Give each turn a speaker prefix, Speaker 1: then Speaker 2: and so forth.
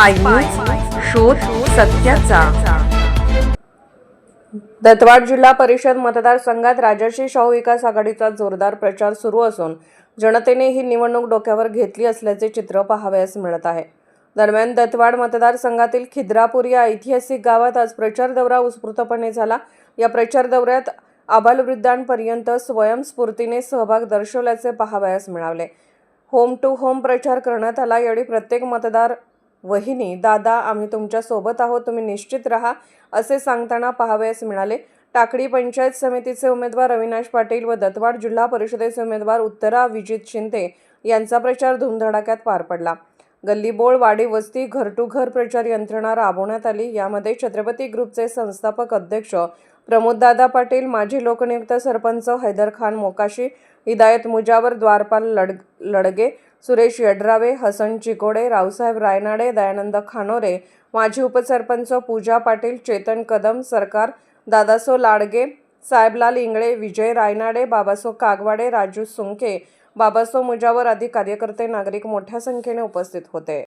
Speaker 1: Spy news, शोध सत्याचा।
Speaker 2: दत्तवाड जिल्हा परिषद मतदारसंघात राजर्षी शाहू विकास आघाडीचा जोरदार प्रचार सुरू असून जनतेने ही निवडणूक डोक्यावर घेतली असल्याचे चित्र पाहावयास मिळत आहे। दरम्यान दत्तवाड मतदारसंघातील खिद्रापूर या ऐतिहासिक गावात आज प्रचार दौरा उत्स्फूर्तपणे झाला। या प्रचार दौऱ्यात आबालवृद्धांपर्यंत स्वयंस्फूर्तीने सहभाग दर्शवल्याचे पाहावयास मिळाले। होम टू होम प्रचार करण्यात आला। यावेळी प्रत्येक मतदार वहिनी, दादा, आम्ही तुमच्या सोबत आहोत, तुम्ही निश्चित राहा असे सांगताना पाहावयास मिळाले। टाकळी पंचायत समितीचे उमेदवार अविनाश पाटील व दत्तवाड जिल्हा परिषदेचे उमेदवार उत्तरा विजित शिंदे यांचा प्रचार धुमधडाक्यात पार पडला। गल्लीबोळ, वाडी वस्ती, घर टू घर प्रचार यंत्रणा राबवण्यात आली। यामध्ये छत्रपती ग्रुपचे संस्थापक अध्यक्ष प्रमोददादा पाटील, माजी लोकनियुक्त सरपंच हैदर खान मोकाशी, हिदायत मुजावर, द्वारपाल लडगे, सुरेश यड्रावे, हसन चिकोडे, रावसाहेब रायनाडे, दयानंद खानोरे, माजी उपसरपंच पूजा पाटील, चेतन कदम सरकार, दादासो लाडगे, साहेबलाल इंगळे, विजय रायनाडे, बाबासो कागवाडे, राजू सुंके, बाबासो मुजावर आदी कार्यकर्ते, नागरिक मोठ्या संख्येने उपस्थित होते।